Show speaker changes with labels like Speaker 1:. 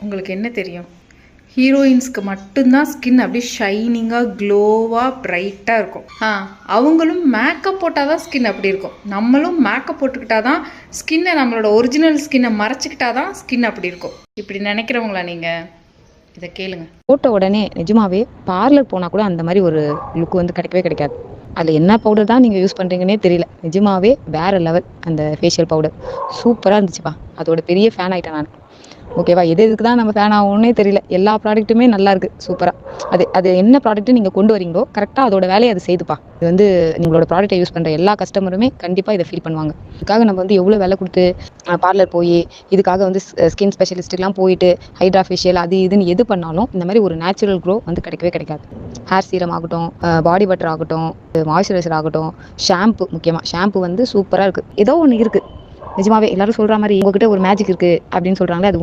Speaker 1: உங்களுக்கு என்ன தெரியும்? ஹீரோயின்ஸ்க்கு மட்டும்தான் ஸ்கின் அப்படியே ஷைனிங்காக க்ளோவாக ப்ரைட்டாக இருக்கும். அவங்களும் மேக்கப் போட்டால் தான் ஸ்கின் அப்படி இருக்கும். நம்மளும் மேக்கப் போட்டுக்கிட்டா தான் ஸ்கின்னை, நம்மளோட ஒரிஜினல் ஸ்கின்னை மறைச்சிக்கிட்டா தான் ஸ்கின் அப்படி இருக்கும். இப்படி நினைக்கிறவங்களா நீங்கள்? இதை கேளுங்க.
Speaker 2: போட்ட உடனே நிஜமாவே பார்லர் போனால் கூட அந்த மாதிரி ஒரு லுக் வந்து கிடைக்கவே கிடைக்காது. அதில் என்ன பவுடர் தான் நீங்கள் யூஸ் பண்ணுறீங்கன்னே தெரியல. நிஜமாவே வேறு லெவல். அந்த ஃபேஷியல் பவுடர் சூப்பராக இருந்துச்சுப்பா. அதோட பெரிய ஃபேன் ஆகிட்டேன் நான். ஓகேவா? எதுக்கு தான் நம்ம ஃபேன் ஆகும்னே தெரியல. எல்லா ப்ராடக்ட்டுமே நல்லா இருக்குது, சூப்பராக. அது என்ன ப்ராடக்ட்டு நீங்கள் கொண்டு வரீங்களோ கரெக்டாக அதோட வேலையை அது செய்துப்பா. இது வந்து உங்களோட ப்ராடக்ட்டை யூஸ் பண்ணுற எல்லா கஸ்டமருமே கண்டிப்பாக இதை ஃபீல் பண்ணுவாங்க. இதுக்காக நம்ம வந்து எவ்வளோ விலை கொடுத்து பார்லர் போய் இதுக்காக வந்து ஸ்கின் ஸ்பெஷலிஸ்ட்டுக்கெலாம் போயிட்டு ஹைட்ரா ஃபேஷியல் அது இதுன்னு எது பண்ணாலும் இந்த மாதிரி ஒரு நேச்சுரல் க்ளோ வந்து கிடைக்கவே கிடைக்காது. ஹேர் சீரம் ஆகட்டும், பாடி பட்டர் ஆகட்டும், மாய்ஸ்சரைசர் ஆகட்டும், ஷாம்பு, முக்கியமாக ஷாம்பு வந்து சூப்பராக இருக்குது. ஏதோ ஒன்று இருக்குது நிஜமாவே. எல்லாரும் சொல்கிற மாதிரி உங்ககிட்ட ஒரு மேஜிக் இருக்குது அப்படின்னு சொல்கிறாங்களே, அது